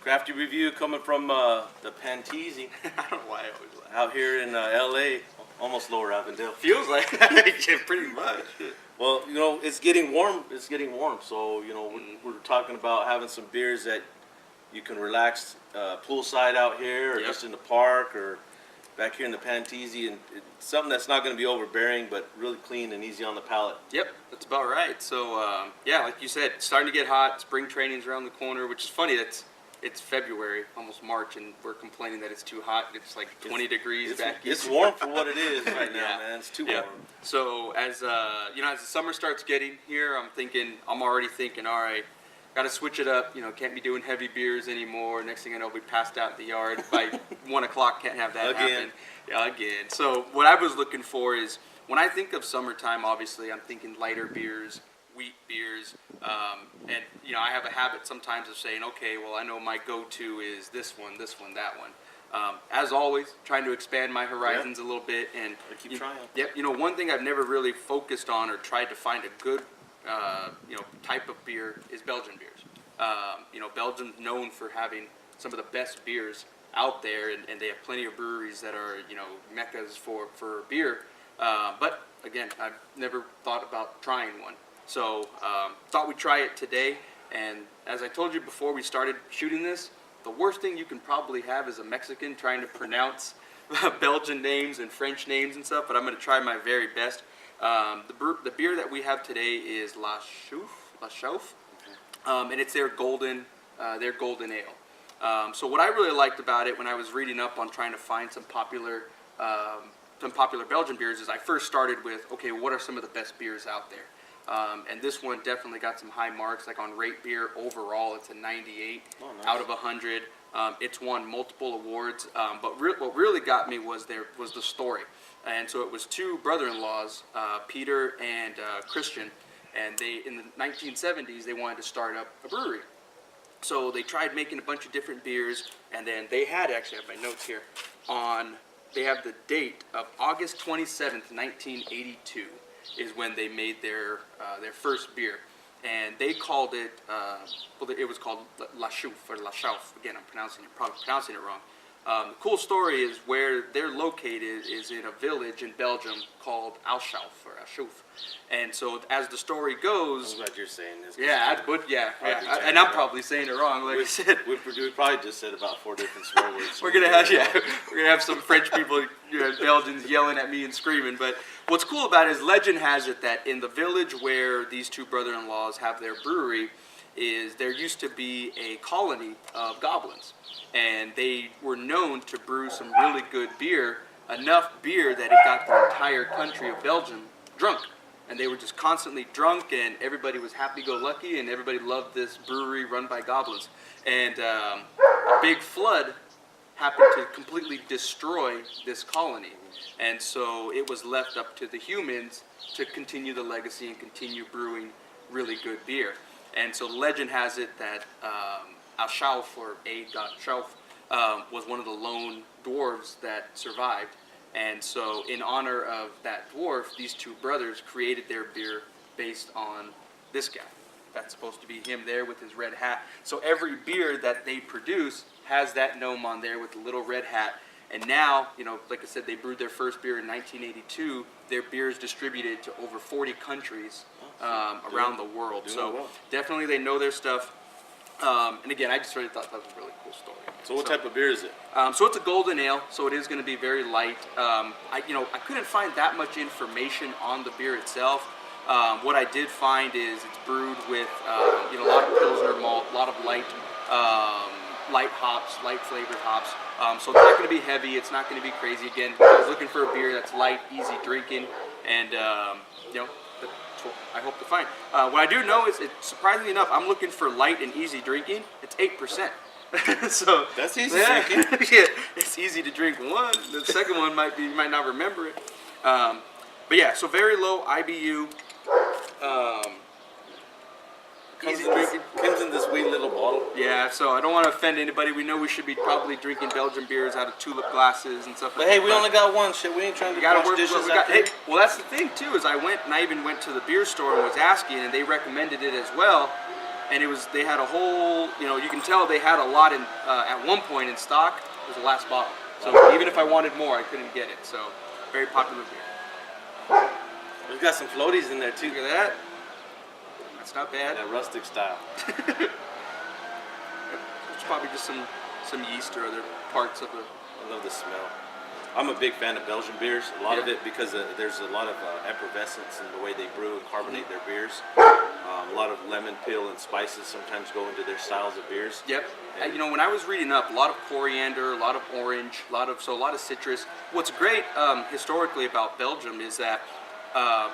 Crafty review coming from the Panteezy. I don't know why I always laugh. Out here in LA, almost Lower Avondale. Feels like yeah, pretty much. Well, you know, it's getting warm. It's getting warm, so you know we're talking about having some beers that you can relax poolside out here, or just in the park, or back here in the Panteezy, and it's something that's not going to be overbearing, but really clean and easy on the palate. Yep, that's about right. So yeah, like you said, it's starting to get hot. Spring training's around the corner, which is funny. It's February, almost March, and we're complaining that it's too hot. It's like 20 degrees back here. It's warm for what it is right now, man. It's too warm. So as you know, as the summer starts getting here, I'm already thinking, all right, got to switch it up. You know, can't be doing heavy beers anymore. Next thing I know, we passed out in the yard by 1 o'clock. Can't have that happen. Yeah, again. So what I was looking for is, when I think of summertime, obviously I'm thinking lighter beers, wheat beers, and you know, I have a habit sometimes of saying, okay, well, I know my go-to is this one, that one. As always, trying to expand my horizons a little bit, and keep trying. Yep. You know, one thing I've never really focused on or tried to find a good, you know, type of beer is Belgian beers. You know, Belgium's known for having some of the best beers out there, and they have plenty of breweries that are, you know, meccas for beer. But again, I've never thought about trying one. So thought we'd try it today, and as I told you before we started shooting this, the worst thing you can probably have is a Mexican trying to pronounce Belgian names and French names and stuff, but I'm going to try my very best. The beer that we have today is La Chouffe, and it's their golden ale. So what I really liked about it when I was reading up on trying to find some popular Belgian beers is I first started with, okay, what are some of the best beers out there? And this one definitely got some high marks, like on Rate Beer. Overall, it's a 98 out of 100. It's won multiple awards, but what really got me was the story. And so it was two brother-in-laws, Peter and Christian, and they, in the 1970s, they wanted to start up a brewery. So they tried making a bunch of different beers, and then they had, actually, I have my notes here, they have the date of August 27th, 1982. Is when they made their first beer, and they called it well, it was called La Chouffe or La Chouffe. Again, I'm probably pronouncing it wrong. The cool story is where they're located is in a village in Belgium called Chouffe or Chouffe. And so as the story goes, I'm glad you're saying this. Yeah, and I'm probably saying it wrong. Like I said, we probably just said about 4 different swear words. we're gonna have some French people, you know, Belgians yelling at me and screaming. But what's cool about it is legend has it that in the village where these two brother-in-laws have their brewery, is there used to be a colony of goblins, and they were known to brew some really good beer, enough beer that it got the entire country of Belgium drunk. And they were just constantly drunk, and everybody was happy-go-lucky, and everybody loved this brewery run by goblins. And a big flood happened to completely destroy this colony. And so it was left up to the humans to continue the legacy and continue brewing really good beer. And so legend has it that Chouffe, or Chouffe, was one of the lone dwarves that survived. And so in honor of that dwarf, these two brothers created their beer based on this guy. That's supposed to be him there with his red hat. So every beer that they produce has that gnome on there with the little red hat. And now, you know, like I said, they brewed their first beer in 1982. Their beer is distributed to over 40 countries around the world. So definitely they know their stuff. And again, I just really thought that was a really cool story. So what type of beer is it? So it's a golden ale, so it is going to be very light. I couldn't find that much information on the beer itself. What I did find is it's brewed with a lot of Pilsner malt, a lot of light hops, light flavored hops. So it's not going to be heavy. It's not going to be crazy. Again, I was looking for a beer that's light, easy drinking, and that's what I hope to find. What I do know is, surprisingly enough, I'm looking for light and easy drinking. It's 8%. So that's easy drinking. Yeah, it's easy to drink one. The second one you might not remember it. But yeah, so very low IBU. Easy drinking. Comes in this wee little bottle. Yeah, so I don't want to offend anybody. We know we should be probably drinking Belgian beers out of tulip glasses and stuff. But hey, we only got one. Shit, we ain't trying to wash dishes. Well, that's the thing too. Is I even went to the beer store and was asking, and they recommended it as well. and they had a whole, you can tell they had a lot in at one point in stock. It was the last bottle. So even if I wanted more, I couldn't get it. So very popular beer. We've got some floaties in there too. Look at that. That's not bad. That rustic style. It's probably just some yeast or other parts of the. I love the smell. I'm a big fan of Belgian beers. A lot of it because there's a lot of effervescence in the way they brew and carbonate their beers. A lot of lemon peel and spices sometimes go into their styles of beers. Yep. And, when I was reading up, a lot of coriander, a lot of orange, a lot of citrus. What's great historically about Belgium is that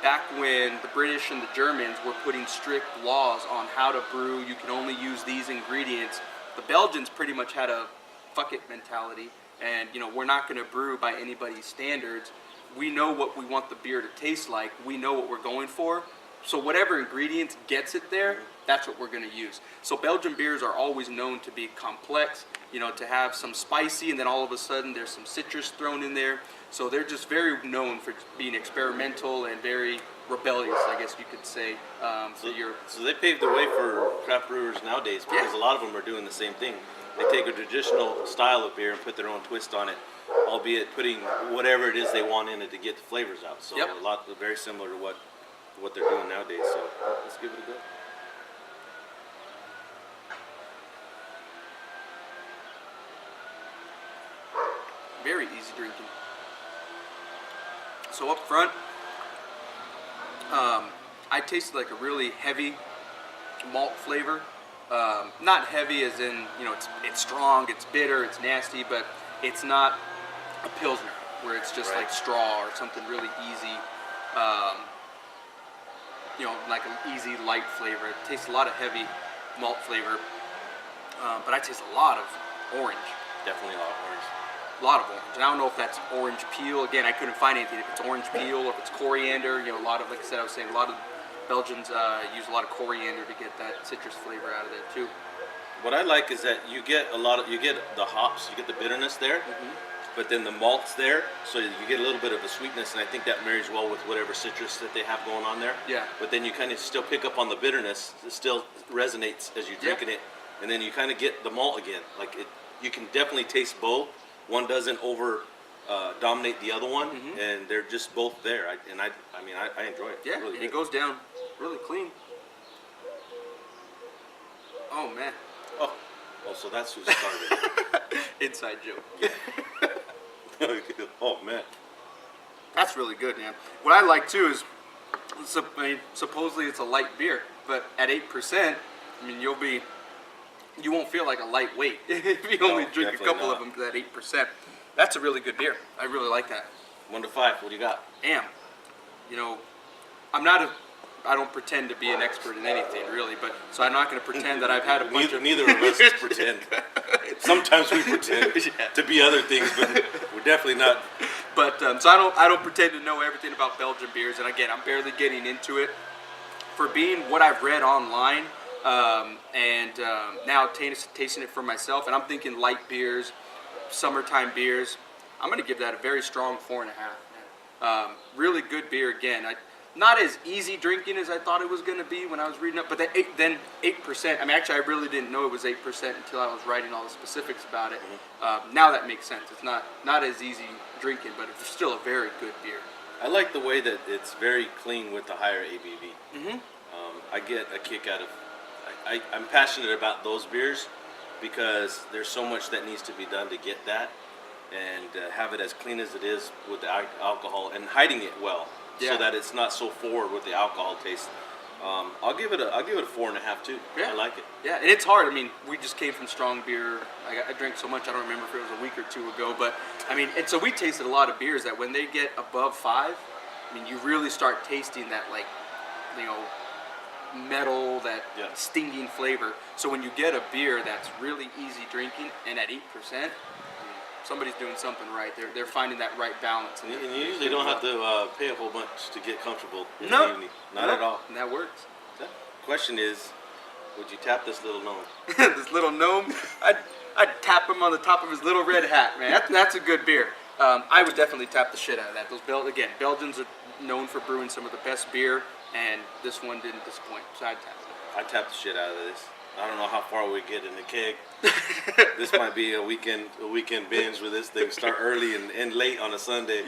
back when the British and the Germans were putting strict laws on how to brew, you can only use these ingredients. The Belgians pretty much had a fuck it mentality, and we're not going to brew by anybody's standards. We know what we want the beer to taste like. We know what we're going for. So whatever ingredients gets it there, that's what we're going to use. So Belgian beers are always known to be complex, to have some spicy, and then all of a sudden there's some citrus thrown in there. So they're just very known for being experimental and very rebellious, I guess you could say. So they paved the way for craft brewers nowadays because a lot of them are doing the same thing. They take a traditional style of beer and put their own twist on it, albeit putting whatever it is they want in it to get the flavors out. So a lot very similar to what they're doing nowadays. So let's give it a go. Very easy drinking. So up front, I tasted like a really heavy malt flavor. Not heavy as in, it's strong, it's bitter, it's nasty, but it's not a Pilsner where it's just like straw or something really easy, like an easy light flavor. It tastes a lot of heavy malt flavor, but I taste a lot of orange. Definitely a lot of orange. A lot of orange. And I don't know if that's orange peel. Again, I couldn't find anything. If it's orange peel or if it's coriander, a lot of, like I said, I was saying, a lot of Belgians use a lot of coriander to get that citrus flavor out of there too. What I like is that you get the hops, you get the bitterness there, but then the malt's there, so you get a little bit of a sweetness, and I think that marries well with whatever citrus that they have going on there. Yeah. But then you kind of still pick up on the bitterness. It still resonates as you're drinking it, and then you kind of get the malt again. You can definitely taste both. One doesn't dominate the other one, and they're just both there. I enjoy it. Yeah, really it goes down really clean. Oh man. Oh, so that's who started. Inside joke. Oh man. That's really good, man. What I like too is, supposedly it's a light beer, but at 8%, you won't feel like a lightweight if you only drink a couple of them to that 8%. That's a really good beer. I really like that. 1 to 5. What do you got? I don't pretend to be an expert in anything really, but so I'm not going to pretend that I've had a bunch of. Neither of us pretend. Sometimes we pretend to be other things, but we're definitely not. But so I don't pretend to know everything about Belgian beers, and again, I'm barely getting into it. For being what I've read online, and now tasting it for myself, and I'm thinking light beers, summertime beers, I'm going to give that a very strong 4.5. Really good beer again. Not as easy drinking as I thought it was going to be when I was reading up, but then 8%. Actually, I really didn't know it was 8% until I was writing all the specifics about it. Now that makes sense. It's not as easy drinking, but it's still a very good beer. I like the way that it's very clean with the higher ABV. I get a kick out of. I'm passionate about those beers because there's so much that needs to be done to get that, and have it as clean as it is with the alcohol and hiding it well. So that it's not so forward with the alcohol taste. I'll give it a 4.5 too. Yeah. I like it. Yeah, and it's hard. We just came from strong beer. I drank so much I don't remember if it was a week or two ago. But and so we tasted a lot of beers that when they get above 5, you really start tasting that metal, that stinging flavor. So when you get a beer that's really easy drinking and at 8%. Somebody's doing something right. They're finding that right balance. And you usually don't have to pay a whole bunch to get comfortable in the evening. Not at all. And that works. The question is, would you tap this little gnome? This little gnome? I'd tap him on the top of his little red hat, man. That's a good beer. I would definitely tap the shit out of that. Belgians are known for brewing some of the best beer, and this one didn't disappoint, so I'd tap it. I tapped the shit out of this. I don't know how far we get in the keg. This might be a weekend binge with this thing. Start early and end late on a Sunday.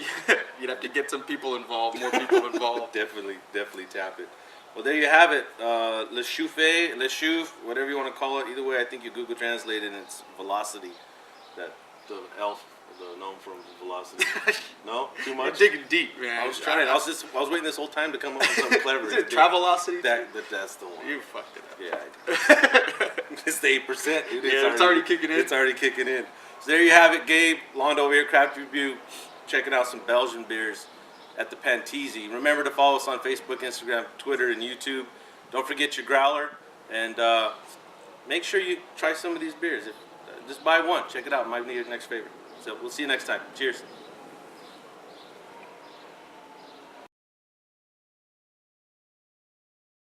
You'd have to get some people involved, more people involved. Definitely tap it. Well, there you have it. Le Chouffe, Le Chouffe, whatever you want to call it. Either way, I think you Google translate it and it's velocity. That the elf, the gnome from Velocity. No, too much. You're digging deep, man. I was trying. I was waiting this whole time to come up with something clever. Is it Travelocity? That's the one. You fucked it up. Yeah. It's the 8%. Dude. It's already kicking in. It's already kicking in. So there you have it, Gabe. Londo over here, Crafty Review, checking out some Belgian beers at the Panteezy. Remember to follow us on Facebook, Instagram, Twitter, and YouTube. Don't forget your growler, and make sure you try some of these beers. Just buy one. Check it out. It might be your next favorite. So we'll see you next time. Cheers.